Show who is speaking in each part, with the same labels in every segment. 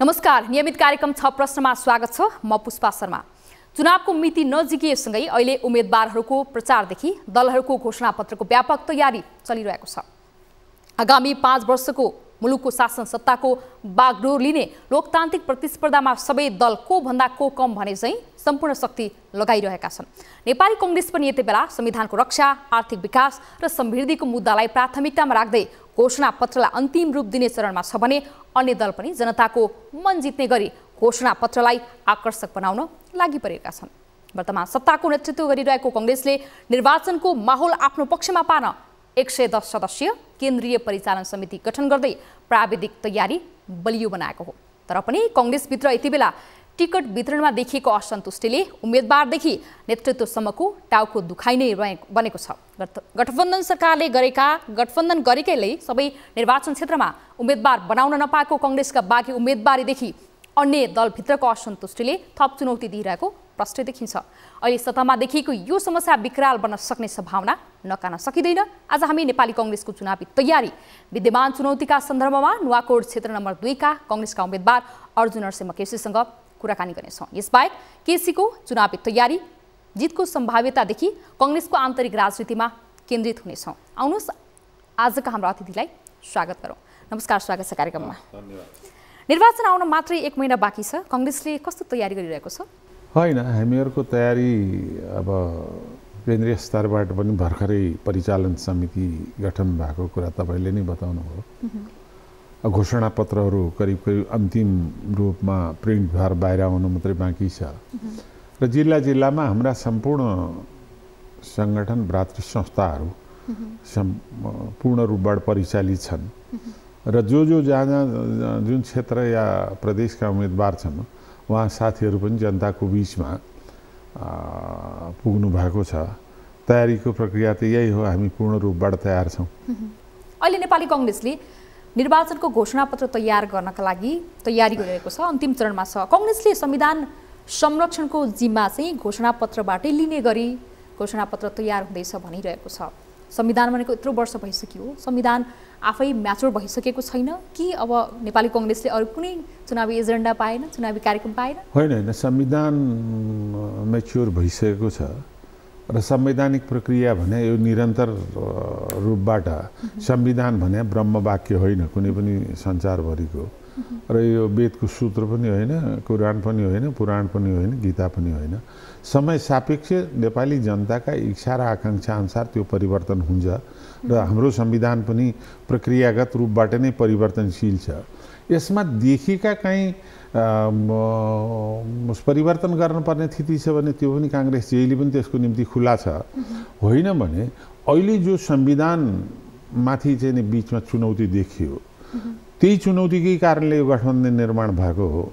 Speaker 1: नमस्कार, नियमित कार्यक्रम 6 प्रश्नमा स्वागत छ। म पुष्पा शर्मा। चुनावको मिति नजिकिएसँगै अहिले उम्मेदवारहरूको प्रचारदेखि दलहरूको घोषणापत्रको व्यापक तयारी चलिरहेको छ। आगामी 5 वर्षको मुलुकको शासन सत्ताको बागडोर लिने लोकतान्त्रिक प्रतिस्पर्धामा सबै दल को भन्दा को कम भने चाहिँ सम्पूर्ण शक्ति लगाइरहेका छन्। नेपाली कांग्रेस पनि यति बेला संविधानको रक्षा, आर्थिक विकास र समृद्धिको मुद्दालाई प्राथमिकतामा राख्दै घोषणापत्रलाई अन्तिम रूप दिने चरणमा छ भने अन्य दल पनि जनताको मन जित्ने गरी घोषणापत्रलाई आकर्षक बनाउन लागि परेका छन्। वर्तमान सत्ताको नेतृत्व गरिरहेको कांग्रेसले निर्वाचनको माहौल आफ्नो पक्षमा पार्न 110 सदस्यीय केन्द्रीय परिचालन समिति गठन गर्दै प्राविधिक तयारी बलियो बनाएको हो। तर पनि कांग्रेसभित्र यति बेला टिकट वितरणमा देखिएको असन्तुष्टिले उम्मेदवारदेखि नेतृत्वसम्मको टाउको दुखाइ नै बनेको छ। गठबन्धन सरकारले गठबन्धन गरेकैले सबै निर्वाचन क्षेत्रमा उम्मेदवार बनाउन नपाएको कांग्रेसका बाँकी उम्मेदवारीदेखि अन्य दलभित्रको असन्तुष्टिले थप चुनौती दिइरहेको प्रश्न देखिन्छ। अहिले सत्तामा देखिएको यो समस्या विकराल बन्न सक्ने सम्भावना नकार्न सकिँदैन। आज हामी नेपाली कांग्रेसको चुनावी तयारी, विद्यमान चुनौतीका सन्दर्भमा नुवाकोट क्षेत्र नम्बर 2 का कांग्रेसका उम्मेदवार अर्जुन नरसिंह केसीसँग कुराकानी गर्नेछौँ। यसबाहेक केसीको चुनावी तयारी, जितको सम्भाव्यतादेखि कांग्रेसको आन्तरिक राजनीतिमा केन्द्रित हुनेछौँ। आउनुहोस् आजका हाम्रा अतिथिलाई स्वागत गरौँ। नमस्कार, स्वागत छ कार्यक्रममा।
Speaker 2: धन्यवाद।
Speaker 1: निर्वाचन आउन मात्रै 1 महिना बाँकी छ, कांग्रेसले कस्तो तयारी गरिरहेको छ?
Speaker 2: होइन, हामीहरूको तयारी अब केन्द्रीय स्तरबाट पनि भर्खरै परिचालन समिति गठन भएको कुरा तपाईँले नै बताउनु भयो। घोषणापत्रहरू करिब अन्तिम रूपमा प्रिन्ट भएर बाहिर आउनु मात्रै बाँकी छ र जिल्ला जिल्लामा हाम्रा सम्पूर्ण सङ्गठन भ्रातृ संस्थाहरू पूर्ण रूपबाट परिचालित छन् र जो जहाँ जुन क्षेत्र या प्रदेशका उम्मेदवार छन् उहाँ साथीहरू पनि जनताको बीचमा पुग्नु भएको छ। तयारीको प्रक्रिया त यही हो, हामी पूर्ण रूपबाट तयार छौँ।
Speaker 1: अहिले नेपाली कांग्रेसले निर्वाचनको घोषणापत्र तयार गर्नका लागि तयारी गरिरहेको छ, अन्तिम चरणमा छ। कांग्रेसले संविधान संरक्षणको जिम्मा चाहिँ घोषणापत्रबाटै लिने गरी घोषणापत्र तयार हुँदैछ भनिरहेको छ। संविधान भनेको यत्रो वर्ष भइसक्यो, संविधान आफै म्याचुर भइसकेको छैन कि अब नेपाली कांग्रेसले अरू कुनै चुनावी एजेन्डा पाएन, चुनावी कार्यक्रम पाएन?
Speaker 2: होइन, संविधान म्याच्योर भइसकेको छ र संवैधानिक प्रक्रिया भने यो निरन्तर रूपबाट संविधान भने ब्रह्मवाक्य होइन, कुनै पनि संसारभरिको, र यो वेदको सूत्र पनि होइन, कुरान पनि होइन, पुराण पनि होइन, गीता पनि होइन। समय सापेक्ष नेपाली जनताका इच्छा र आकाङ्क्षा अनुसार त्यो परिवर्तन हुन्छ र हाम्रो संविधान पनि प्रक्रियागत रूपबाट नै परिवर्तनशील छ। यसमा देखिएका कहीँ परिवर्तन गर्नुपर्ने स्थिति छ भने त्यो पनि कांग्रेस जहिले पनि त्यसको निम्ति खुला छ। होइन भने अहिले जो संविधानमाथि चाहिँ बीचमा चुनौती देखियो, त्यही चुनौतीकै कारणले यो गठबन्धन निर्माण भएको हो।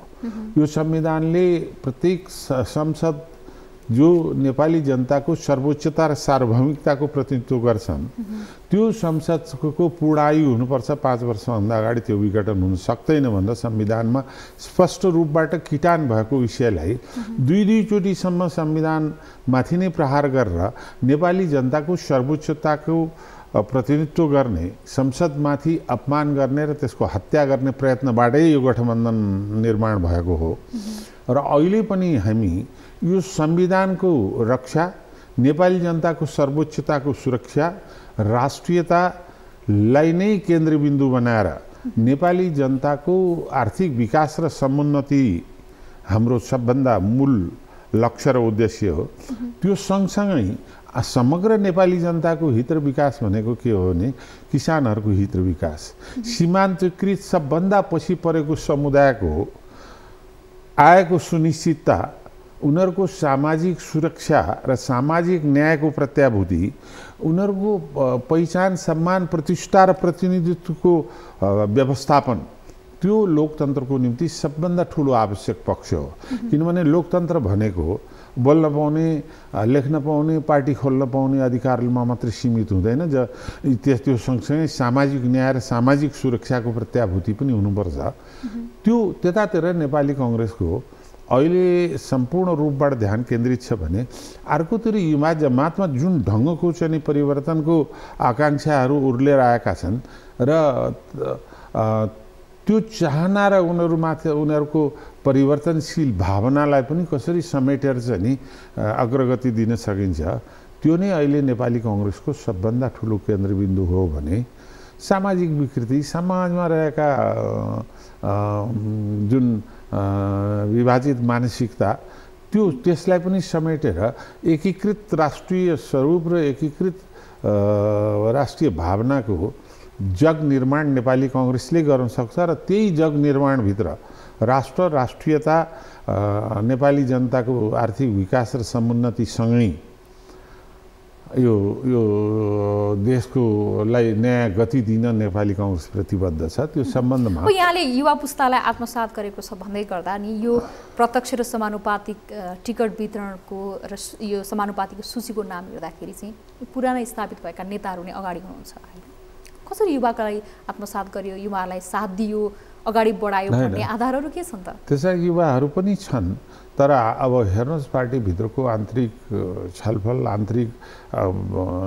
Speaker 2: यो संविधानले प्रत्येक संसद जो नेपाली जनताको सर्वोच्चता र सार्वभौमिकताको प्रतिनिधित्व गर्छन्, त्यो संसदको पूर्णायु हुनुपर्छ 5 वर्षभन्दा अगाडि त्यो विघटन हुन सक्दैन भनेर संविधानमा स्पष्ट रूपबाट किटान भएको विषयलाई दुईचोटिसम्म संविधानमाथि नै प्रहार गरेर नेपाली जनताको सर्वोच्चताको प्रतिनिधित्व गर्ने, संसदमाथि अपमान गर्ने र त्यसको हत्या गर्ने प्रयत्नबाटै यो गठबन्धन निर्माण भएको हो। र अहिले पनि हामी यो संविधानको रक्षा, नेपाली जनताको सर्वोच्चताको सुरक्षा, राष्ट्रियतालाई नै केन्द्रबिन्दु बनाएर नेपाली जनताको आर्थिक विकास र समुन्नति हाम्रो सबभन्दा मूल लक्ष्य र उद्देश्य हो। त्यो सँगसँगै समग्र नेपाली जनताको हित र विकास भनेको के हो भने किसानहरूको हित र विकास, सीमान्तकृत सबभन्दा पछि परेको समुदायको आएको सुनिश्चितता, उनीहरूको सामाजिक सुरक्षा र सामाजिक न्यायको प्रत्याभूति, उनीहरूको पहिचान, सम्मान, प्रतिष्ठा र प्रतिनिधित्वको व्यवस्थापन, त्यो लोकतन्त्रको निम्ति सबभन्दा ठुलो आवश्यक पक्ष हो। किनभने लोकतन्त्र भनेको बोल्न पाउने, लेख्न पाउने, पार्टी खोल्न पाउने अधिकारमा मात्रै सीमित हुँदैन। त्यो सँगसँगै सामाजिक न्याय र सामाजिक सुरक्षाको प्रत्याभूति पनि हुनुपर्छ। त्यो त्यतातिर नेपाली कांग्रेसको अहिले सम्पूर्ण रूपबाट ध्यान केन्द्रित छ भने अर्कोतिर युवा जमातमा जुन ढङ्गको चाहिँ परिवर्तनको आकाङ्क्षाहरू उर्लेर आएका छन् र त्यो चाहना र उनीहरूको परिवर्तनशील भावनालाई पनि कसरी समेटेर चाहिँ नि अग्रगति दिन सकिन्छ, त्यो नै अहिले नेपाली कांग्रेसको सबभन्दा ठुलो केन्द्रबिन्दु हो भने सामाजिक विकृति, समाजमा रहेका जुन विभाजित मानसिकता, त्यसलाई पनि समेटेर एकीकृत राष्ट्रिय स्वरूप र एकीकृत राष्ट्रिय भावनाको जग निर्माण नेपाली कांग्रेसले गर्न सक्छ र त्यही जग निर्माणभित्र राष्ट्र, राष्ट्रियता, नेपाली जनताको आर्थिक विकास र समुन्नतिसँगै यो देशकोलाई नयाँ गति दिन नेपाली कांग्रेस प्रतिबद्ध छ। त्यो सम्बन्धमा
Speaker 1: यहाँले युवा पुस्तालाई आत्मसात गरेको छ भन्दै गर्दा नि यो प्रत्यक्ष र समानुपातिक टिकट वितरणको र यो समानुपातिक सूचीको नाम हेर्दाखेरि चाहिँ पुरानै स्थापित भएका नेताहरू नै अगाडि हुनुहुन्छ। कसरी युवालाई आत्मसात गर्यो, युवालाई साथ दियो, अगाडि बढायो भन्ने आधारहरू के छन् त?
Speaker 2: त्यसै युवाहरू पनि छन्, तर अब हेर्नुहोस् पार्टीभित्रको आन्तरिक छलफल, आन्तरिक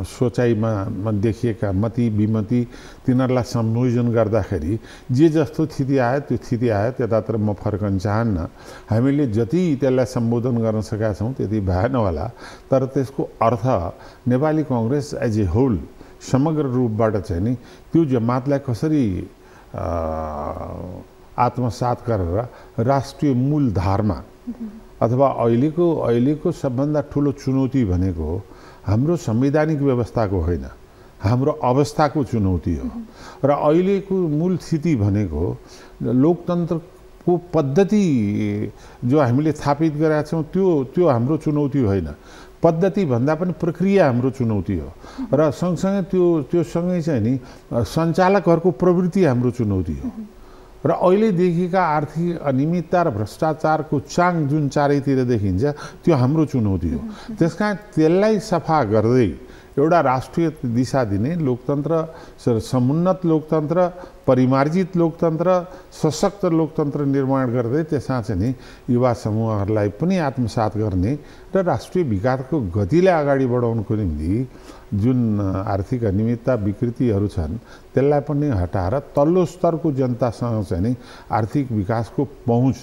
Speaker 2: सोचाइमा देखिएका मति विमति तिनीहरूलाई संयोजन गर्दाखेरि जे जस्तो स्थिति आयो त्यो स्थिति आयो, त्यतातिर म फर्कन चाहन्न। हामीले जति त्यसलाई सम्बोधन गर्न सकेका छौँ त्यति भएन होला, तर त्यसको अर्थ Nepali Congress as a whole समग्र रूपबाट चाहिँ नि त्यो जमातलाई कसरी आत्मसात गरेर राष्ट्रिय मूलधारमा अथवा अहिलेको सबभन्दा ठुलो चुनौती भनेको हाम्रो संवैधानिक व्यवस्थाको होइन, हाम्रो अवस्थाको चुनौती हो। र अहिलेको मूल स्थिति भनेको लोकतन्त्रको पद्धति जो हामीले स्थापित गरेका छौँ त्यो हाम्रो चुनौती होइन, पद्धति भन्दा पनि प्रक्रिया हाम्रो चुनौती हो। र सँगसँगै त्योसँगै चाहिँ नि सञ्चालकहरूको प्रवृत्ति हाम्रो चुनौती हो। र अहिले देखिएका आर्थिक अनियमितता र भ्रष्टाचारको चाङ जुन चारैतिर देखिन्छ त्यो हाम्रो चुनौती हो। त्यसकारण त्यसलाई सफा गर्दै एउटा राष्ट्रिय दिशा दिने लोकतन्त्र, समुन्नत लोकतन्त्र, परिमार्जित लोकतन्त्र, सशक्त लोकतन्त्र निर्माण गर्दै त्यसमा चाहिँ नि युवा समूहहरूलाई पनि आत्मसात गर्ने र राष्ट्रिय विकासको गतिलाई अगाडि बढाउनको निम्ति जुन आर्थिक अनियमितता विकृतिहरू छन् त्यसलाई पनि हटाएर तल्लो स्तरको जनतासँग चाहिँ नि आर्थिक विकासको पहुँच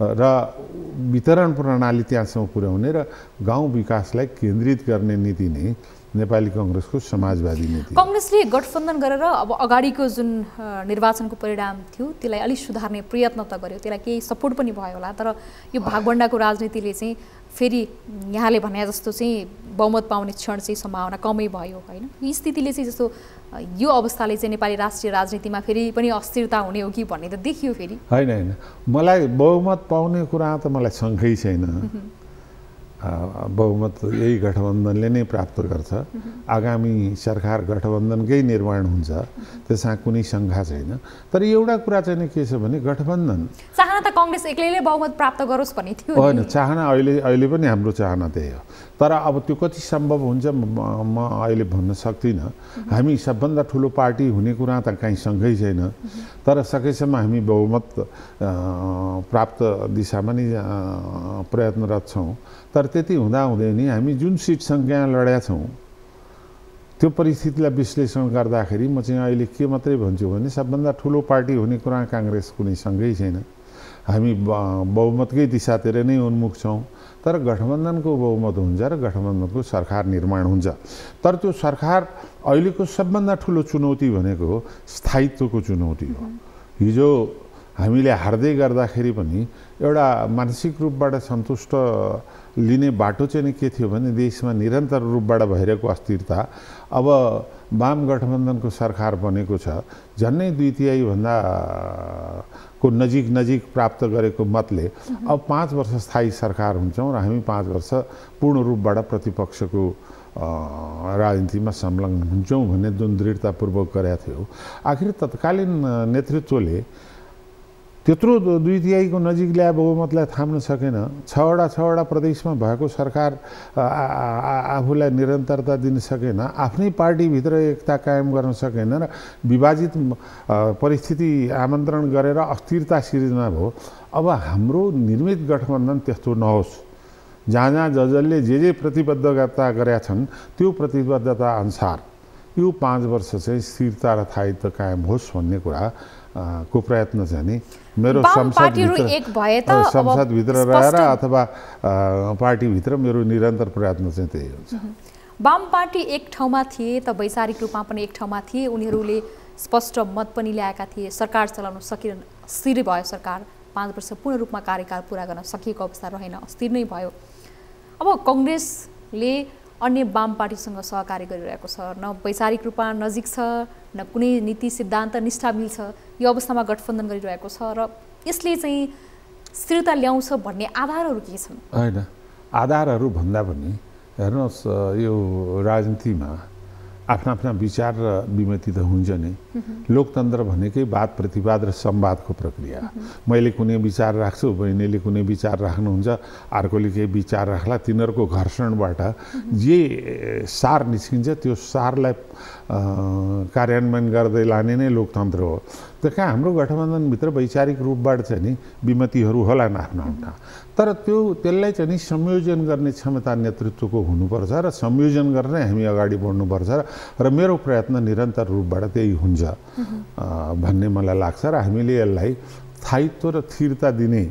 Speaker 2: र वितरण प्रणाली त्यहाँसम्म पुर्याउने र गाउँ विकासलाई केन्द्रित गर्ने नीति नै नेपाली कांग्रेसको समाजवादी नीति।
Speaker 1: कांग्रेसले गठबन्धन गरेर अब अगाडिको जुन निर्वाचनको परिणाम थियो त्यसलाई अलि सुधार्ने प्रयत्न त गर्यो, त्यसलाई केही सपोर्ट पनि भयो होला, तर यो भागबण्डाको राजनीतिले चाहिँ फेरि यहाँले भने जस्तो चाहिँ बहुमत पाउने क्षण चाहिँ सम्भावना कमै भयो होइन? यी स्थितिले चाहिँ जस्तो यो अवस्थाले चाहिँ नेपाली राष्ट्रिय राजनीतिमा फेरि पनि अस्थिरता हुने हो कि भन्ने त देखियो फेरि।
Speaker 2: होइन, मलाई बहुमत पाउने कुरा त मलाई शङ्कै छैन। बहुमत यही गठबन्धनले नै प्राप्त गर्छ। आगामी सरकार गठबन्धनकै निर्माण हुन्छ, त्यसमा कुनै शङ्का छैन। तर एउटा कुरा चाहिँ नि के छ भने गठबन्धन
Speaker 1: चाहना त कांग्रेस एक्लैले बहुमत प्राप्त गरोस् भन्ने थियो
Speaker 2: होइन, चाहना अहिले पनि हाम्रो चाहना त्यही हो। तर अब त्यो कति सम्भव हुन्छ म अहिले भन्न सक्दिनँ। हामी सबभन्दा ठुलो पार्टी हुने कुरा त कहीँ शङ्कै छैन, तर सकेसम्म हामी बहुमत प्राप्त दिशामा नै प्रयत्नरत छौँ। तर त्यति हुँदाहुँदै नि हामी जुन सिट सङ्ख्या लडेका छौँ त्यो परिस्थितिलाई विश्लेषण गर्दाखेरि म चाहिँ अहिले के मात्रै भन्छु भने सबभन्दा ठुलो पार्टी हुने कुरा कांग्रेस कुनै सँगै छैन। हामी बहुमतकै दिशातिर नै उन्मुख छौँ, तर गठबन्धनको बहुमत हुन्छ र गठबन्धनको सरकार निर्माण हुन्छ। तर त्यो सरकार अहिलेको सबभन्दा ठुलो चुनौती भनेको स्थायित्वको चुनौती हो। हिजो हामीले हार्दै गर्दाखेरि पनि एउटा मानसिक रूपबाट सन्तुष्ट लिने बाटो चाहिँ के थियो भने देशमा निरन्तर रूपबाट भइरहेको अस्थिरता। अब वाम गठबन्धनको सरकार बनेको छ, झन्नै 2/3 भन्दा को नजिक प्राप्त गरेको मतले अब 5 वर्ष स्थायी सरकार हुन्छौँ र हामी 5 वर्ष पूर्ण रूपबाट प्रतिपक्षको राजनीतिमा संलग्न हुन्छौँ भन्ने जुन दृढतापूर्वक गरेका थियो। आखिर तत्कालीन नेतृत्वले त्यत्रो 2/3 को नजिक ल्याए बहुमतलाई थाम्न सकेन। 6वटा प्रदेशमा भएको सरकार आफूलाई निरन्तरता दिन सकेन, आफ्नै पार्टीभित्र एकता कायम गर्न सकेन र विभाजित परिस्थिति आमन्त्रण गरेर अस्थिरता सिर्जना भयो। अब हाम्रो निर्मित गठबन्धन त्यस्तो नहोस्, जहाँ जसले जे प्रतिबद्धता गरेका छन् त्यो प्रतिबद्धता अनुसार यो 5 वर्ष चाहिँ स्थिरता र स्थायित्व कायम होस् भन्ने कुरा को प्रयत्न चाहिँ नि मेरो संसदभित्र रहेर अथवा पार्टीभित्र मेरो निरन्तर प्रयत्न चाहिँ त्यही हुन्छ।
Speaker 1: वाम पार्टी एक ठाउँमा थिए त वैचारिक रूपमा पनि एक ठाउँमा थिए, उनीहरूले स्पष्ट मत पनि ल्याएका थिए, सरकार चलाउन सकिएन, अस्थिर भयो सरकार, 5 वर्ष पूर्ण रूपमा कार्यकाल पुरा गर्न सकिएको अवस्था रहेन, अस्थिर नै भयो। अब कांग्रेसले अन्य वाम पार्टीसँग सहकार्य गरिरहेको छ, न वैचारिक रूपमा नजिक छ, न कुनै नीति सिद्धान्त निष्ठा मिल्छ, यो अवस्थामा गठबन्धन गरिरहेको छ र यसले चाहिँ स्थिरता ल्याउँछ भन्ने आधारहरू के छन्?
Speaker 2: हैन, आधारहरू भन्दा पनि हेर्नुहोस्, यो राजनीतिमा आफ्ना विचार र विमति त हुन्छ नै। लोकतन्त्र भनेकै वाद प्रतिवाद र संवादको प्रक्रिया। मैले कुनै विचार राख्छु, बहिनीले कुनै विचार राख्नुहुन्छ, अर्कोले केही विचार राख्ला, तिनीहरूको घर्षणबाट जे सार निस्किन्छ त्यो सारलाई कार्यान्वयन गर्दै लाने नै लोकतन्त्र हो। त कहाँ हाम्रो गठबन्धनभित्र वैचारिक रूपबाट चाहिँ नि विमतिहरू होला आफ्ना, तर त्यसलाई चाहिँ नि संयोजन गर्ने क्षमता नेतृत्वको हुनुपर्छ र संयोजन गर्ने हामी अगाडि बढ्नुपर्छ र मेरो प्रयत्न निरन्तर रूपबाट त्यही हुन्छ भन्ने मलाई लाग्छ र हामीले यसलाई स्थायित्व र स्थिरता दिने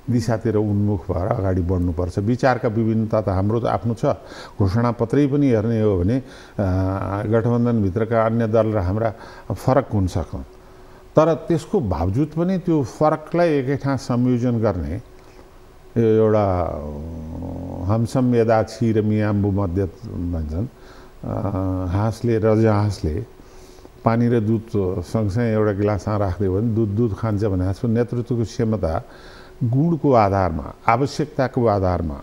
Speaker 2: दिशातिर उन्मुख भएर अगाडि बढ्नुपर्छ। विचारका विभिन्नता त हाम्रो त आफ्नो छ, घोषणापत्रै पनि हेर्ने हो भने गठबन्धनभित्रका अन्य दल र हाम्रा फरक हुन सक्छन्, तर त्यसको बावजुद पनि त्यो फरकलाई एकै ठाउँ संयोजन गर्ने एउटा हमसम यदा क्षीर मियाम्बु मध्य भन्छन्, हाँसले रजहाँसले पानी र दुध सँगसँगै एउटा गिलासमा राख्दियो भने दुध खान्छ भने हाँसको नेतृत्वको क्षमता गुणको आधारमा, आवश्यकताको आधारमा,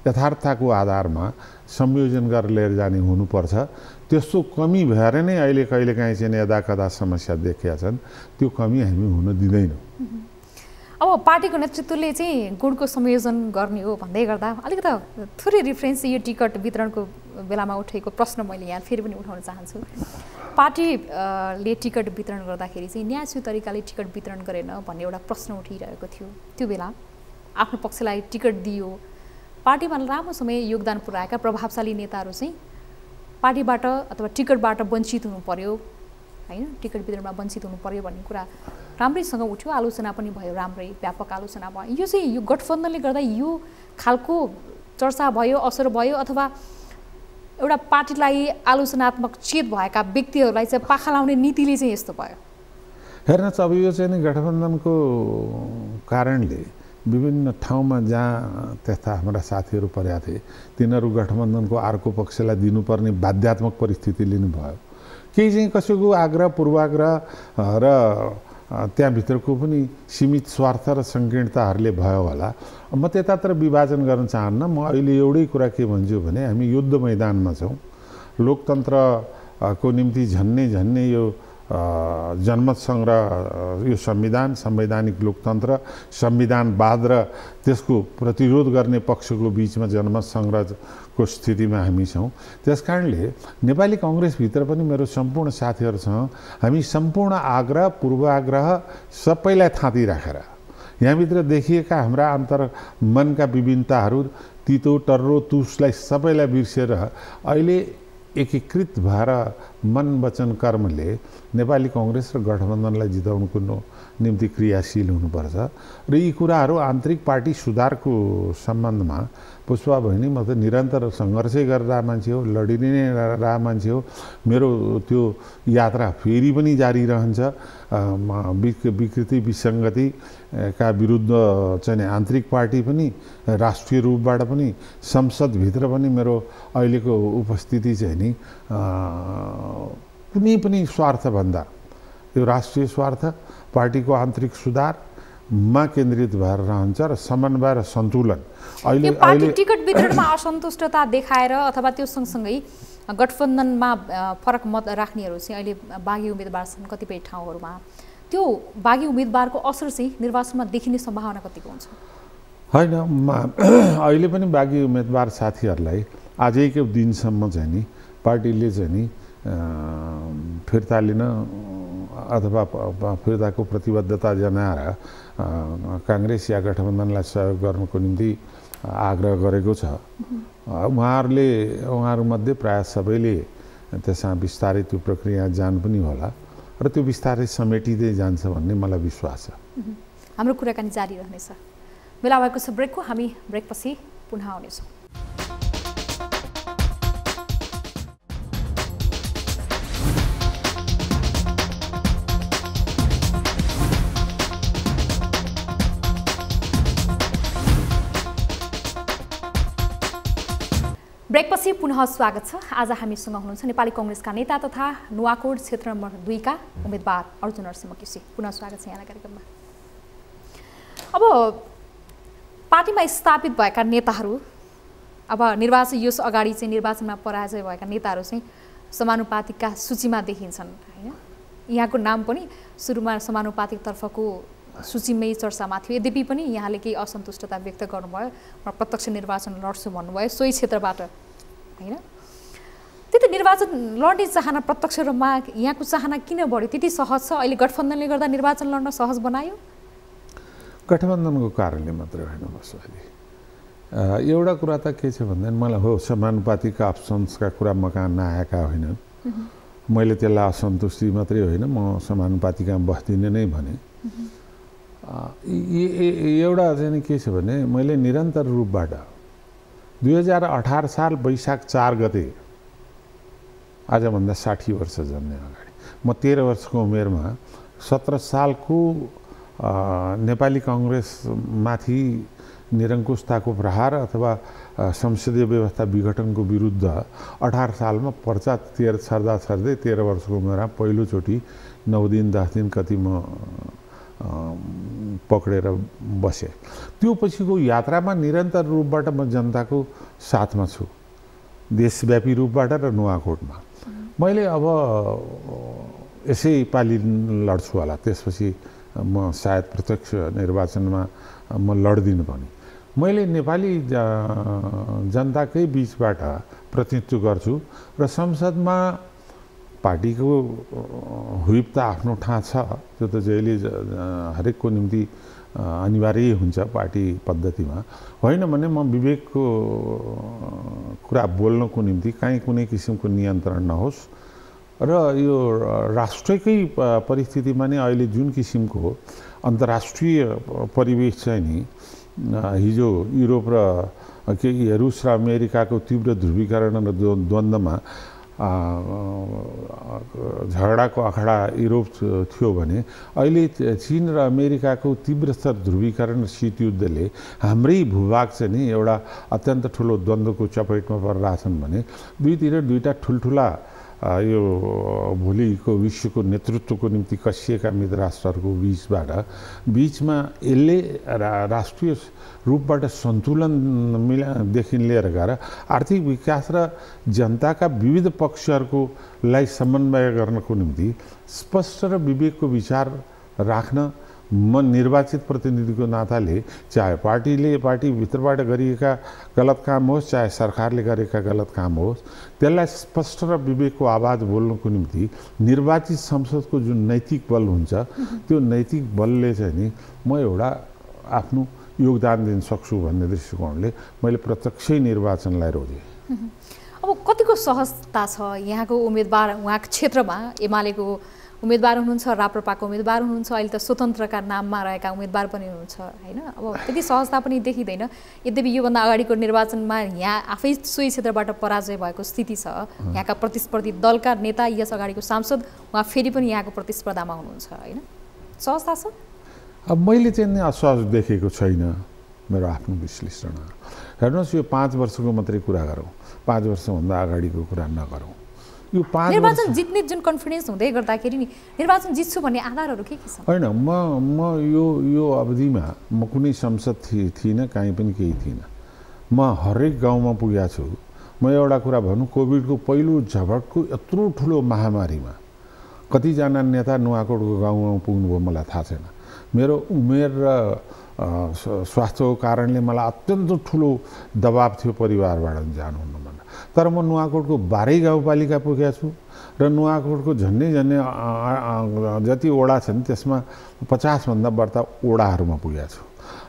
Speaker 2: यथार्थताको आधारमा संयोजन गरेर लिएर जाने हुनुपर्छ। त्यस्तो कमी भएर नै अहिले कहिलेकाहीँ चाहिँ यदा कदा समस्या देखिया छन्, त्यो कमी हामी हुन दिँदैनौँ।
Speaker 1: अब पार्टीको नेतृत्वले चाहिँ गुणको संयोजन गर्ने हो भन्दै गर्दा अलिकति थोरै रिफरेन्स यो टिकट वितरणको बेलामा उठेको प्रश्न मैले यहाँ फेरि पनि उठाउन चाहन्छु। पार्टीले टिकट वितरण गर्दाखेरि चाहिँ न्यायसू तरिकाले टिकट वितरण गरेन भन्ने एउटा प्रश्न उठिरहेको थियो। त्यो बेला आफ्नो पक्षलाई टिकट दियो, पार्टीमा लामो समय योगदान पुर्याएका प्रभावशाली नेताहरू चाहिँ पार्टीबाट अथवा टिकटबाट वञ्चित हुनु पर्यो, हैन, टिकट वितरणमा वञ्चित हुनु पर्यो भन्ने कुरा राम्रैसँग उठ्यो, आलोचना पनि भयो, राम्रै व्यापक आलोचना भयो। यो चाहिँ यो गठबन्धनले गर्दा यो खालको चर्चा भयो, असर भयो, अथवा एउटा पार्टीलाई आलोचनात्मक चेत भएका व्यक्तिहरूलाई चाहिँ पाखा लाउने नीतिले चाहिँ यस्तो भयो?
Speaker 2: हेर्नुहोस्, अब यो चाहिँ नि गठबन्धनको कारणले विभिन्न ठाउँमा जहाँ त्यस्ता हाम्रा साथीहरू परेका थिए तिनीहरू गठबन्धनको अर्को पक्षलाई दिनुपर्ने बाध्यात्मक परिस्थिति लिनुभयो। केही चाहिँ कसैको आग्रह पूर्वाग्रह र त्यहाँभित्रको पनि सीमित स्वार्थ र सङ्कीर्णताहरूले भयो होला। म त्यतातिर विभाजन गर्न चाहन्न। म अहिले एउटै कुरा के भन्छु भने हामी युद्ध मैदानमा छौँ। लोकतन्त्रको निम्ति झन्नै यो जनमत सङ्ग्रह, यो संवैधानिक लोकतन्त्र, संविधानवाद र त्यसको प्रतिरोध गर्ने पक्षको बिचमा जनमत सङ्ग्रहको स्थितिमा हामी छौँ। त्यसकारणले नेपाली कङ्ग्रेसभित्र पनि मेरो सम्पूर्ण साथीहरूसँग हामी सम्पूर्ण आग्रह पूर्वाग्रह सबैलाई थाँती राखेर यहाँभित्र देखिएका हाम्रा मनका विभिन्नताहरू, तितो टर्रो तुसलाई सबैलाई बिर्सेर अहिले एकीकृत भएर मन वचन कर्मले नेपाली कङ्ग्रेस र गठबन्धनलाई जिताउनुको निम्ति क्रियाशील हुनुपर्छ। र यी कुराहरू आन्तरिक पार्टी सुधारको सम्बन्धमा पुष्पा बहिनी म त निरन्तर सङ्घर्षै गरिरहेको मान्छे हो, लडी नै रहेको मान्छे हो। मेरो त्यो यात्रा फेरि पनि जारी रहन्छ। विकृति विसङ्गतिका विरुद्ध चाहिँ आन्तरिक पार्टी पनि, राष्ट्रिय रूपबाट पनि, संसदभित्र पनि मेरो अहिलेको उपस्थिति चाहिँ नि कुनै पनि स्वार्थभन्दा यो राष्ट्रिय स्वार्थ, पार्टीको आन्तरिक सुधारमा केन्द्रित भएर रहन्छ र समन्वय र सन्तुलन।
Speaker 1: अहिले पार्टी टिकट वितरणमा असन्तुष्टता देखाएर अथवा त्यो सँगसँगै गठबन्धनमा फरक मत राख्नेहरू चाहिँ अहिले बागी उम्मेदवार छन् कतिपय ठाउँहरूमा, त्यो बागी उम्मेदवारको असर चाहिँ निर्वाचनमा देखिने सम्भावना कतिको हुन्छ?
Speaker 2: होइन, अहिले पनि बागी उम्मेदवार साथीहरूलाई आजैको दिनसम्म चाहिँ नि पार्टीले चाहिँ नि फिर्ता लिन अथवा फिर्ताको प्रतिबद्धता जनाएर काङ्ग्रेस या गठबन्धनलाई सहयोग गर्नको निम्ति आग्रह गरेको छ। उहाँहरूमध्ये प्रायः सबैले त्यसमा बिस्तारै त्यो प्रक्रिया जान पनि होला। र त्यो बिस्तारै समेटिँदै जान्छ भन्ने मलाई विश्वास छ।
Speaker 1: हाम्रो कुराकानी जारी रहनेछ। बेला भएको छ ब्रेकको, हामी ब्रेकपछि पुनः आउनेछौँ। ब्रेकपछि पुनः स्वागत छ। आज हामीसँग हुनुहुन्छ नेपाली कांग्रेसका नेता तथा नुवाकोट क्षेत्र नम्बर 2 का उम्मेदवार अर्जुन नरसिंह केसी। पुनः स्वागत छ यहाँलाई कार्यक्रममा। अब पार्टीमा स्थापित भएका नेताहरू अब निर्वाचन यस अगाडि चाहिँ निर्वाचनमा पराजय भएका नेताहरू चाहिँ समानुपातिकका सूचीमा देखिन्छन् हैन। यहाँको नाम पनि सुरुमा समानुपातिक तर्फको सूचीमै चर्चामा थियो। यद्यपि पनि यहाँले केही असन्तुष्टता व्यक्त गर्नुभयो, म प्रत्यक्ष निर्वाचन लड्छु भन्नुभयो सोही क्षेत्रबाट हैन। त्यति निर्वाचन लड्ने चाहना प्रत्यक्ष रूपमा यहाँको चाहना किन बढ्यो? त्यति सहज छ? अहिले गठबन्धनले गर्दा निर्वाचन लड्न सहज बनायो?
Speaker 2: गठबन्धनको कारणले मात्रै होइन बसुवादी। एउटा कुरा त के छ भन्दा मलाई हो समानुपातिक अप्सन्सका कुरा मका नआएका होइनन्। मैले त्यसलाई असन्तुष्टि मात्रै होइन, म समानुपातिकमा बस्दिनँ नै भने। एउटा चाहिँ के छ भने मैले निरन्तर रूपबाट 2018 साल वैशाख 4 गते आजभन्दा 60 वर्ष जन्मे अगाडि म 13 वर्षको उमेरमा 17 सालको नेपाली कांग्रेसमाथि निरङ्कुशताको प्रहार अथवा संसदीय व्यवस्था विघटनको विरुद्ध 18 सालमा पर्चा छर्दा छर्दै 13 वर्षको उमेरमा पहिलोचोटि 9 दिन 10 दिन कति म पक्रेर बसे। त्यो पछिको यात्रामा निरन्तर रूपबाट म जनताको साथमा छु, देशव्यापी रूपबाट र नुवाकोटमा। मैले अब यसै पालि लड्छु होला, त्यसपछि म सायद प्रत्यक्ष निर्वाचनमा म लड्दिनँ पनि। मैले नेपाली जनताकै बीचबाट प्रतिनिधित्व गर्छु र संसदमा पार्टीको हुइप त आफ्नो ठाउँ छ, त्यो त जहिले हरेकको निम्ति अनिवार्य हुन्छ पार्टी पद्धतिमा। होइन भने म विवेकको कुरा बोल्नको निम्ति कहीँ कुनै किसिमको नियन्त्रण नहोस् र यो राष्ट्रकै परिस्थितिमा नै अहिले जुन किसिमको अन्तर्राष्ट्रिय परिवेश चाहिँ नि हिजो युरोप र रुस र अमेरिकाको तीव्र ध्रुवीकरण र द्वन्द्वमा झगडाको अखडा युरोप थियो भने अहिले चीन र अमेरिकाको तीव्रस्तर ध्रुवीकरण र शीतयुद्धले हाम्रै भूभाग चाहिँ नि एउटा अत्यन्त ठुलो द्वन्द्वको चपेटमा परिरहेछन् भने दुईतिर दुईटा ठुल्ठुला यो भोलिको विश्वको नेतृत्वको निम्ति कसिएका मित्र राष्ट्रहरूको बीचमा यसले राष्ट्रिय रूपबाट सन्तुलनदेखि लिएर गएर आर्थिक विकास र जनताका विविध पक्षहरूलाई समन्वय गर्नको निम्ति स्पष्ट र विवेकको विचार राख्न म निर्वाचित प्रतिनिधिको नाताले चाहे पार्टीभित्रबाट गरिएका गलत काम होस् चाहे सरकारले गरेका गलत काम होस् त्यसलाई स्पष्ट र विवेकको आवाज बोल्नको निम्ति निर्वाचित संसदको जुन नैतिक बल हुन्छ त्यो नैतिक बलले चाहिँ नि म एउटा आफ्नो योगदान दिन सक्छु भन्ने दृष्टिकोणले मैले प्रत्यक्षै निर्वाचनलाई रोजेँ।
Speaker 1: अब कतिको सहजता छ यहाँको उम्मेदवार उहाँको क्षेत्रमा एमालेको उम्मेदवार हुनुहुन्छ, राप्रपाको उम्मेदवार हुनुहुन्छ, अहिले त स्वतन्त्रका नाममा रहेका उम्मेदवार पनि हुनुहुन्छ हैन। अब त्यति सहजता पनि देखिँदैन। यद्यपि योभन्दा अगाडिको निर्वाचनमा यहाँ आफै सोही क्षेत्रबाट पराजय भएको स्थिति छ। यहाँका प्रतिस्पर्धी दलका नेता यस अगाडिको सांसद उहाँ फेरि पनि यहाँको प्रतिस्पर्धामा हुनुहुन्छ हैन। सहजता छ?
Speaker 2: अब मैले चाहिँ असहज देखेको छैन, मेरो आफ्नो विश्लेषण। हेर्नुहोस् यो 5 वर्षको मात्रै कुरा गरौँ, 5 वर्षभन्दा अगाडिको कुरा नगरौँ। यो 5
Speaker 1: निर्वाचन जित्ने जुन कन्फिडेन्स हुँदै गर्दाखेरि नि निर्वाचन जित्छु भन्ने आधारहरू के छन्?
Speaker 2: होइन म यो अवधिमा म कुनै संसद थिइनँ, कहीँ पनि केही थिइनँ। म हरेक गाउँमा पुगेको छु। म एउटा कुरा भनौँ, कोभिडको पहिलो झपटको यत्रो ठुलो महामारीमा कतिजना नेता नुवाकोटको गाउँमा पुग्नुभयो मलाई थाहा छैन। मेरो उमेर र स्वास्थ्यको कारणले मलाई अत्यन्त ठुलो दबाब थियो परिवारबाट जानुहुन्न भनेर। तर म नुवाकोटको 12 गाउँपालिका पुगेको छु र नुवाकोटको झन्डै जति वडा छन् त्यसमा 50 भन्दा बढ्ता वडाहरूमा पुगेको छु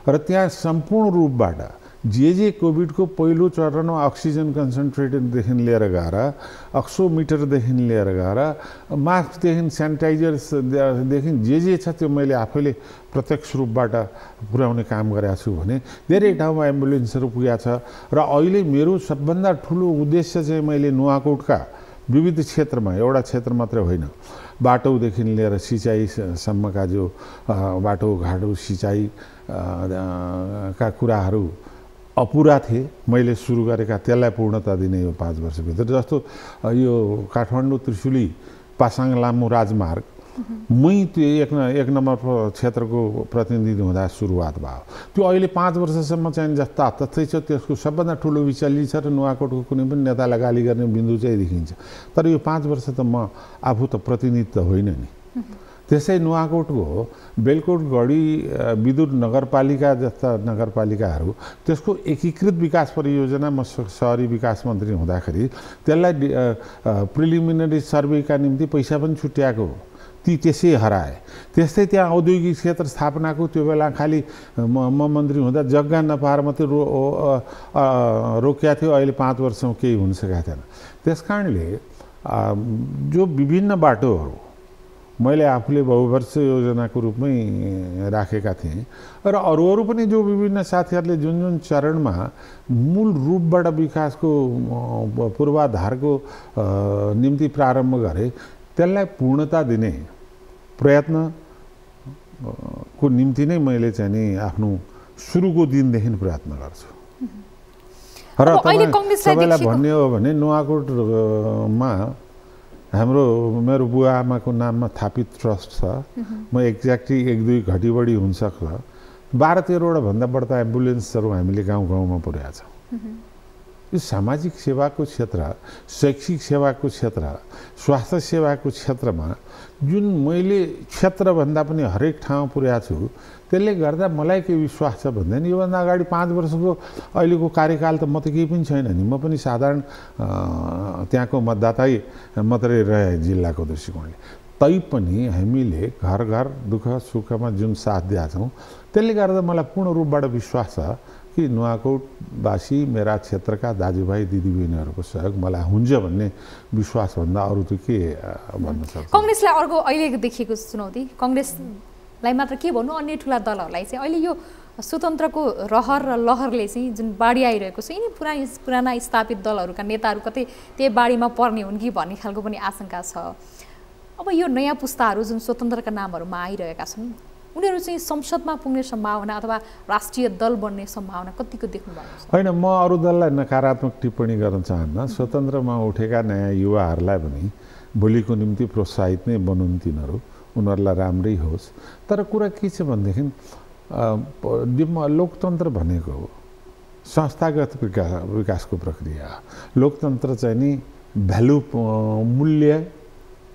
Speaker 2: र त्यहाँ सम्पूर्ण रूपबाट जे कोभिडको पहिलो चरणमा अक्सिजन कन्सन्ट्रेटरदेखि लिएर गएर अक्सोमिटरदेखि लिएर गएर मास्कदेखि सेनिटाइजर्सदेखि जे छ त्यो मैले आफैले प्रत्यक्ष रूपबाट पुर्याउने काम गरेको छु भने धेरै ठाउँमा एम्बुलेन्सहरू पुगेको छ। र अहिले मेरो सबभन्दा ठुलो उद्देश्य चाहिँ मैले नुवाकोटका विविध क्षेत्रमा, एउटा क्षेत्र मात्रै होइन, बाटोदेखि लिएर सिँचाइसम्मका जो बाटोघाटो सिँचाइ का कुराहरू अपुरा थिए मैले सुरु गरेका, त्यसलाई पूर्णता दिने यो 5 वर्षभित्र। जस्तो यो काठमाडौँ त्रिशुली पासाङ लामो राजमार्ग मै त्यो एक नम्बर क्षेत्रको प्रतिनिधि हुँदा सुरुवात भयो। त्यो अहिले 5 वर्षसम्म चाहिँ जस्ता तथ्य छ त्यसको सबभन्दा ठुलो विचल्ली छ र नुवाकोटको कुनै पनि नेतालाई गाली गर्ने बिन्दु चाहिँ देखिन्छ। तर यो 5 वर्ष त म आफू त प्रतिनिधि त होइन नि। त्यसै नुवाकोटको बेलकोट गढी विद्युत नगरपालिका जस्ता नगरपालिकाहरू त्यसको एकीकृत विकास परियोजना म सहरी विकास मन्त्री हुँदाखेरि त्यसलाई प्रिलिमिनरी सर्वेका निम्ति पैसा पनि छुट्याएको ती त्यसै हराए। त्यस्तै त्यहाँ औद्योगिक क्षेत्र स्थापनाको त्यो बेला खालि म मन्त्री हुँदा जग्गा नपाएर मात्रै रोकिया थियो। अहिले 5 वर्षमा केही हुन सकेको थिएन। त्यसकारणले जो विभिन्न बाटोहरू मैले आफूले बहुवर्ष योजनाको रूपमै राखेका थिएँ र अरू पनि जो विभिन्न साथीहरूले जुन जुन चरणमा मूल रूपबाट विकासको पूर्वाधारको निम्ति प्रारम्भ गरे त्यसलाई पूर्णता दिने प्रयत्न को निम्ति नै मैले चाहिँ नि आफ्नो सुरुको दिनदेखि प्रयत्न गर्छु। र सबैलाई भन्ने हो भने नुवाकोटमा मेरो बुवा आमाको नाममा थापित ट्रस्ट छ। म एक्ज्याक्टली 1-2 घटी बढी हुनसक्छ। 12-13वटा भन्दा बढ्ता एम्बुलेन्सहरू हामीले गाउँमा पुर्याएका छौँ। यो सामाजिक सेवाको क्षेत्र, शैक्षिक सेवाको क्षेत्र, स्वास्थ्य सेवाको क्षेत्रमा जुन मैले क्षेत्रभन्दा पनि हरेक ठाउँ पुर्याएको छु त्यसले गर्दा मलाई के विश्वास छ भन्दैन योभन्दा अगाडि 5 वर्षको अहिलेको कार्यकाल त म त केही पनि छैन नि। म पनि साधारण त्यहाँको मतदातै मात्रै रहे जिल्लाको दृष्टिकोणले। तैपनि हामीले घर घर दुःख सुखमा जुन साथ दिएका छौँ त्यसले गर्दा मलाई पूर्ण रूपबाट विश्वास छ कि नुवाकोटवासी मेरा क्षेत्रका दाजुभाइ दिदीबहिनीहरूको सहयोग मलाई हुन्छ भन्ने विश्वासभन्दा अरू त के भन्न सक्छ।
Speaker 1: कङ्ग्रेसलाई अर्को अहिले देखिएको चुनौती, कङ्ग्रेसलाई मात्र के भन्नु, अन्य ठुला दलहरूलाई चाहिँ अहिले यो स्वतन्त्रको रहर र लहरले चाहिँ जुन बाढी आइरहेको छ यिनी पुराना स्थापित दलहरूका नेताहरू कतै त्यही बाढीमा पर्ने हुन् कि भन्ने खालको पनि आशंका छ। अब यो नयाँ पुस्ताहरू जुन स्वतन्त्रका नामहरूमा आइरहेका छन् उनीहरू चाहिँ संसदमा पुग्ने सम्भावना अथवा राष्ट्रिय दल बन्ने सम्भावना कतिको देख्नु भएको छ?
Speaker 2: होइन, म अरू दललाई नकारात्मक टिप्पणी गर्न चाहन्न। स्वतन्त्रमा उठेका नयाँ युवाहरूलाई पनि भोलिको निम्ति प्रोत्साहित नै बनुन् तिनीहरू, उनीहरूलाई राम्रै होस्। तर कुरा के छ भनेदेखि लोकतन्त्र भनेको संस्थागत विकासको प्रक्रिया। लोकतन्त्र चाहिँ नि भ्यालु मूल्य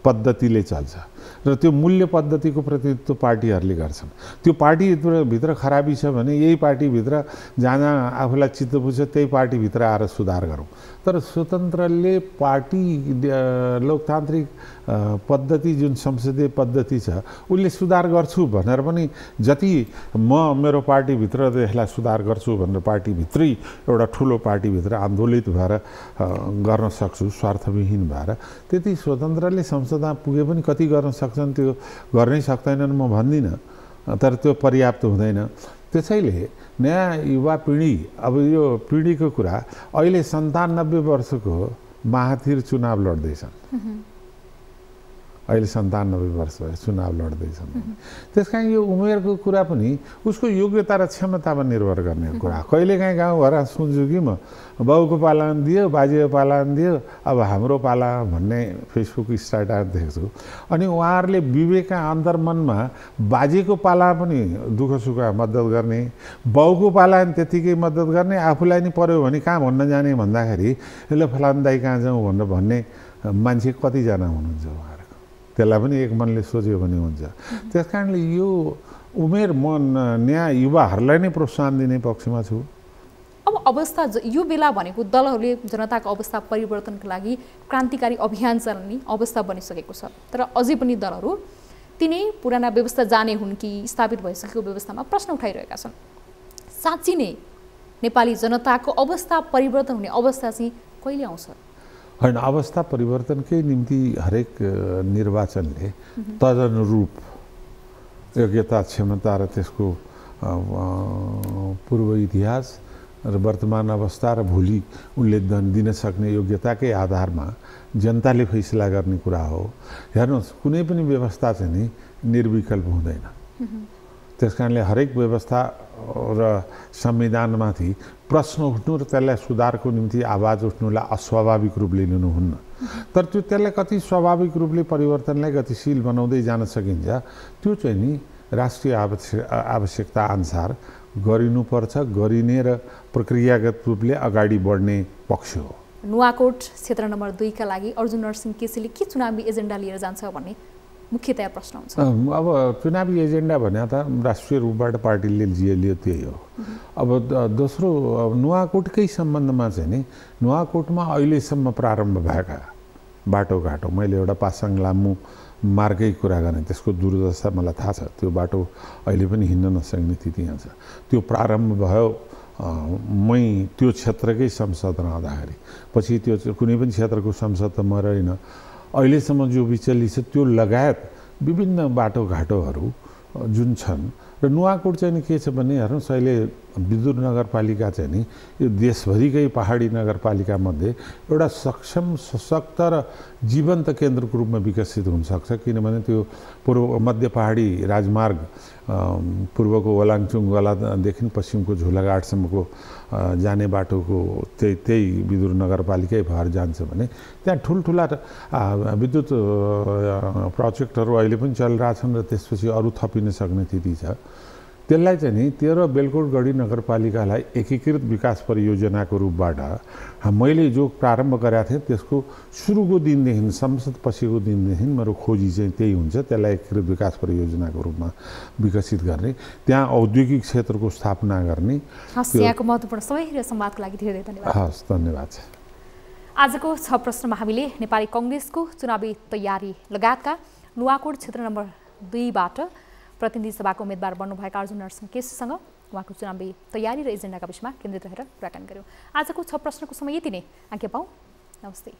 Speaker 2: पद्धतिले चल्छ र त्यो मूल्य पद्धतिको प्रतिनिधित्व पार्टीहरूले गर्छन्। त्यो पार्टीभित्र खराबी छ भने यही पार्टीभित्र जहाँ आफूलाई चित्त बुझ्छ त्यही पार्टीभित्र आएर सुधार गरौँ। तर स्वतन्त्रले पार्टी लोकतान्त्रिक पद्धति जुन संसदीय पद्धति छ उसले सुधार गर्छु भनेर पनि जति मेरो पार्टीभित्र यसलाई सुधार गर्छु भनेर पार्टीभित्रै एउटा ठुलो पार्टीभित्र आन्दोलित भएर गर्न सक्छु स्वार्थविहीन भएर, त्यति स्वतन्त्रले संसदमा पुगे पनि कति गर्न सक्छन् त्यो गर्नै सक्दैनन् म भन्दिनँ। तर त्यो पर्याप्त हुँदैन। त्यसैले नयाँ युवा पिँढी, अब यो पिँढीको कुरा अहिले 97 वर्षको महाथिर चुनाव लड्दैछन्। अहिले 97 वर्ष भयो चुनाव लड्दैछन्। त्यस कारण यो उमेरको कुरा पनि उसको योग्यता र क्षमतामा निर्भर गर्ने कुरा। कहिलेकाहीँ गाउँघर सुन्छु कि म बाउको पालान दियो, बाजेको पालान दियो, अब हाम्रो पाला भन्ने फेसबुक स्ट्याटस देख्छु। अनि उहाँहरूले विवेकका अन्तर्मनमा बाजेको पाला पनि दुःख सुख मद्दत गर्ने, बाउको पाला पनि त्यत्तिकै मद्दत गर्ने, आफूलाई नि पर्यो भने कहाँ भन्न जाने भन्दाखेरि ल फलान दाइ कहाँ जाउँ भनेर भन्ने मान्छे कतिजना हुनुहुन्छ उहाँहरूको? त्यसलाई पनि एक मनले सोच्यो भने हुन्छ। त्यस कारणले यो उमेर म नयाँ युवाहरूलाई नै प्रोत्साहन दिने पक्षमा छु।
Speaker 1: अब अवस्था यो बेला भनेको दलहरूले जनताको अवस्था परिवर्तनको लागि क्रान्तिकारी अभियान चलाउने अवस्था बनिसकेको छ। तर अझै पनि दलहरू तिनै पुराना व्यवस्था जाने हुन् कि स्थापित भइसकेको व्यवस्थामा प्रश्न उठाइरहेका छन्। साँच्ची नै नेपाली जनताको अवस्था परिवर्तन हुने अवस्था चाहिँ कहिले आउँछ?
Speaker 2: होइन, अवस्था परिवर्तनकै निम्ति हरेक निर्वाचनले तदनुरूप योग्यता, क्षमता र त्यसको पूर्व इतिहास र वर्तमान अवस्था र भोलि उनले दिन सक्ने योग्यताकै आधारमा जनताले फैसला गर्ने कुरा हो। हेर्नुहोस्, कुनै पनि व्यवस्था चाहिँ नि निर्विकल्प हुँदैन। त्यस कारणले हरेक व्यवस्था र संविधानमाथि प्रश्न उठ्नु र त्यसलाई सुधारको निम्ति आवाज उठ्नुलाई अस्वाभाविक रूपले लिनुहुन्न। तर त्यसलाई कति स्वाभाविक रूपले परिवर्तनलाई गतिशील बनाउँदै जान सकिन्छ, त्यो चाहिँ नि राष्ट्रिय आवश्यकता अनुसार गरिनुपर्छ, गरिने र प्रक्रियागत रूपले अगाडि बढ्ने पक्ष हो।
Speaker 1: नुवाकोट क्षेत्र नम्बर 2 का लागि अर्जुन नरसिंह केसीले के चुनावी एजेन्डा लिएर जान्छ भन्ने मुख्यतया प्रश्न हुन्छ।
Speaker 2: अब चुनावी एजेन्डा भने त राष्ट्रिय रूपबाट पार्टीले जे लियो त्यही हो। अब दोस्रो, नुवाकोटकै सम्बन्धमा चाहिँ नि नुवाकोटमा अहिलेसम्म प्रारम्भ भएका बाटोघाटो, मैले एउटा पासाङ लामु मार्गै कुरा गरेँ, त्यसको दुर्दशा मलाई थाहा छ। त्यो बाटो अहिले पनि हिँड्न नसक्ने स्थिति यहाँ छ। त्यो प्रारम्भ भयो मै त्यो क्षेत्रकै संसद रहँदाखेरि। पछि त्यो कुनै पनि क्षेत्रको संसद त म रहेन। अहिलेसम्म जो विचलित छ त्यो लगायत विभिन्न बाटोघाटोहरू जुन छन् र नुवाकोट चाहिँ नि के छ भने हेर्नुहोस्, अहिले विदुर नगरपालिका चाहिँ नि यो देशभरिकै पहाडी नगरपालिकामध्ये एउटा सक्षम, सशक्त र जीवन्त केन्द्रको रूपमा विकसित हुनसक्छ। किनभने त्यो मध्य पहाडी राजमार्ग पूर्वको वलाङचुङ गलादेखि पश्चिमको झुलाघाटसम्मको जाने बाटोको त्यही विदुर नगरपालिकै भएर जान्छ भने त्यहाँ ठुल्ठुला विद्युत प्रोजेक्टहरू अहिले पनि चलिरहेछन् र त्यसपछि अरू थपिन सक्ने स्थिति छ। त्यसलाई चाहिँ नि 13 बेलकोटगढी नगरपालिकालाई एकीकृत विकास परियोजनाको रूपबाट मैले जो प्रारम्भ गरेका थिएँ त्यसको सुरुको दिनदेखि संसद पछिको दिनदेखि मेरो खोजी चाहिँ त्यही हुन्छ। त्यसलाई एकीकृत विकास परियोजनाको रूपमा विकसित गर्ने, त्यहाँ औद्योगिक क्षेत्रको स्थापना गर्ने।
Speaker 1: यहाँको महत्त्वपूर्ण समय र संवादको लागि धेरै धन्यवाद।
Speaker 2: हस्, धन्यवाद।
Speaker 1: आजको 6 प्रश्नमा हामीले नेपाली कांग्रेसको चुनावी तयारी लगायतका नुवाकोट क्षेत्र नम्बर 2 बाट प्रतिनिधि सभाको उम्मेदवार बन्नुभएका अर्जुन नरसिंह केसीसँग उहाँको चुनावी तयारी र एजेन्डाका विषयमा केन्द्रित रहेर कुराकानी गर्यौं। आजको 6 प्रश्नको समय यति नै। आज्ञा पाऊँ। नमस्ते।